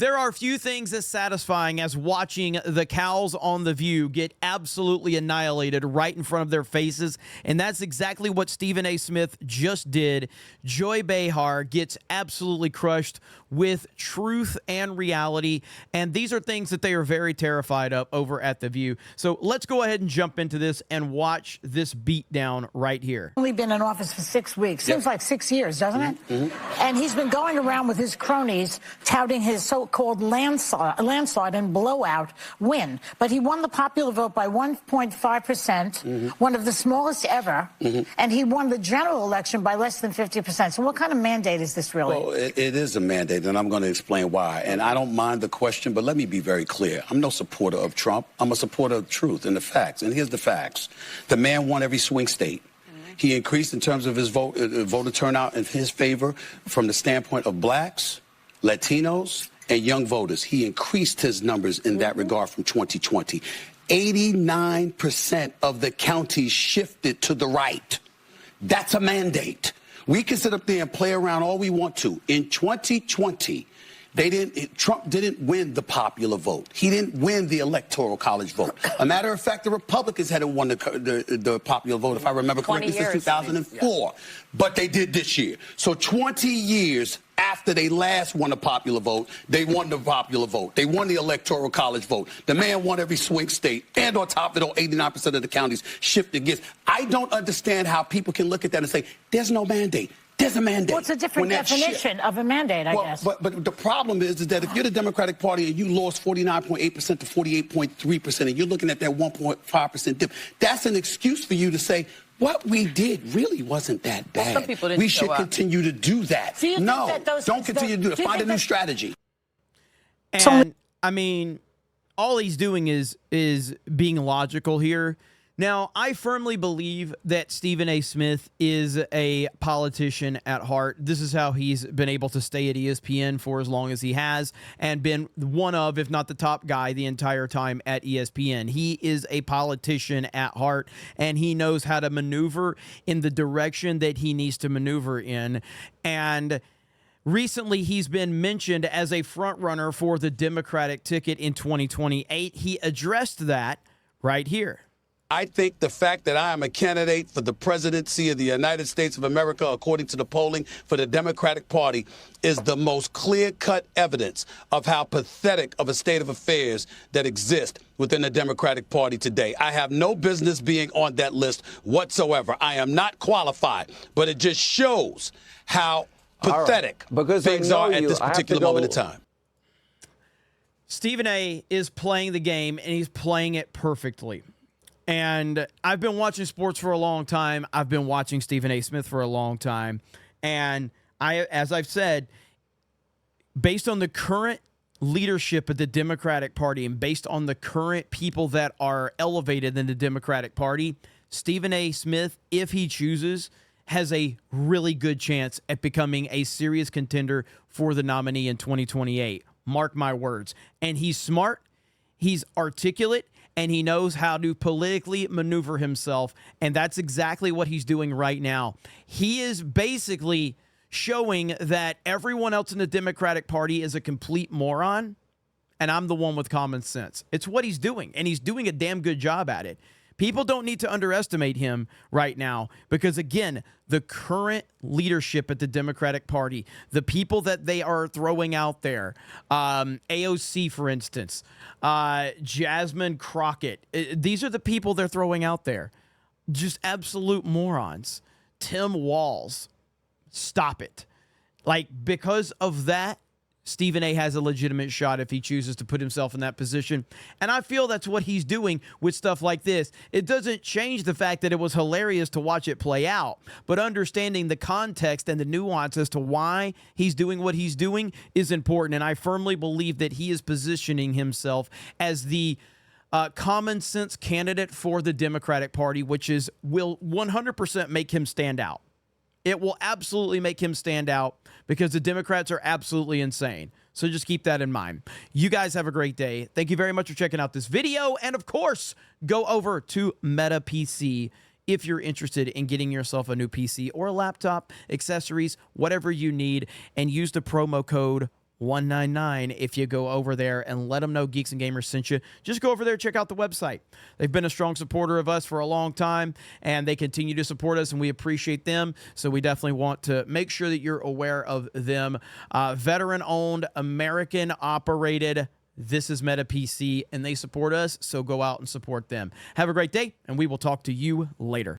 There are few things as satisfying as watching the cows on The View get absolutely annihilated right in front of their faces, and that's exactly what Stephen A. Smith just did. Joy Behar gets absolutely crushed with truth and reality, and these are things that they are very terrified of over at The View. So let's go ahead and jump into this and watch this beatdown right here. Only been in office for 6 weeks. Seems like 6 years, doesn't it? Mm-hmm. And he's been going around with his cronies touting his so-called landslide and blowout win. But he won the popular vote by 1.5%, one of the smallest ever, and he won the general election by less than 50%. So what kind of mandate is this really? Well, it is a mandate, and I'm going to explain why. And I don't mind the question, but let me be very clear. I'm no supporter of Trump. I'm a supporter of truth and the facts. And here's the facts. The man won every swing state. He increased in terms of his voter turnout in his favor from the standpoint of blacks, Latinos, and young voters. He increased his numbers in that regard from 2020. 89% of the counties shifted to the right. That's a mandate. We can sit up there and play around all we want to. In 2020, Trump didn't win the popular vote. He didn't win the electoral college vote. A matter of fact, the Republicans hadn't won the popular vote, if I remember correctly, since 2004. But they did this year. So 20 years after they last won the popular vote, they won the popular vote. They won the electoral college vote. The man won every swing state. And on top of it all, 89% of the counties shifted against. I don't understand how people can look at that and say, there's no mandate. There's a mandate. Well, it's a different definition of a mandate, I guess. But the problem is that if you're the Democratic Party and you lost 49.8% to 48.3%, and you're looking at that 1.5% dip, that's an excuse for you to say, what we did really wasn't that bad. Some people didn't we should continue to do that. No, don't continue to do that. Find a new strategy. And, I mean, all he's doing is being logical here. Now, I firmly believe that Stephen A. Smith is a politician at heart. This is how he's been able to stay at ESPN for as long as he has and been one of, if not the top guy, the entire time at ESPN. He is a politician at heart, and he knows how to maneuver in the direction that he needs to maneuver in. And recently, he's been mentioned as a frontrunner for the Democratic ticket in 2028. He addressed that right here. I think the fact that I am a candidate for the presidency of the United States of America, according to the polling for the Democratic Party, is the most clear-cut evidence of how pathetic of a state of affairs that exists within the Democratic Party today. I have no business being on that list whatsoever. I am not qualified, but it just shows how pathetic things are at this particular moment in time. Stephen A. is playing the game, and he's playing it perfectly. And I've been watching sports for a long time. I've been watching Stephen A. Smith for a long time. And as I've said, based on the current leadership of the Democratic Party and based on the current people that are elevated in the Democratic Party, Stephen A. Smith, if he chooses, has a really good chance at becoming a serious contender for the nominee in 2028. Mark my words. And he's smart, he's articulate, and he knows how to politically maneuver himself, and that's exactly what he's doing right now. He is basically showing that everyone else in the Democratic Party is a complete moron, and I'm the one with common sense. It's what he's doing, and he's doing a damn good job at it. People don't need to underestimate him right now because, again, the current leadership at the Democratic Party, the people that they are throwing out there, AOC, for instance, Jasmine Crockett, these are the people they're throwing out there. Just absolute morons. Tim Walz, stop it. Like, because of that, Stephen A. has a legitimate shot if he chooses to put himself in that position. And I feel that's what he's doing with stuff like this. It doesn't change the fact that it was hilarious to watch it play out. But understanding the context and the nuance as to why he's doing what he's doing is important. And I firmly believe that he is positioning himself as the common sense candidate for the Democratic Party, which will 100% make him stand out. It will absolutely make him stand out because the Democrats are absolutely insane. So just keep that in mind. You guys have a great day. Thank you very much for checking out this video. And of course, go over to Meta PC if you're interested in getting yourself a new PC or a laptop, accessories, whatever you need, and use the promo code 199 if you go over there and let them know Geeks and Gamers sent you. Just go over there, check out the website. They've been a strong supporter of us for a long time, and they continue to support us, and we appreciate them. So we definitely want to make sure that you're aware of them. Veteran-owned, American-operated. This is Meta PC, and they support us, so go out and support them. Have a great day, and we will talk to you later.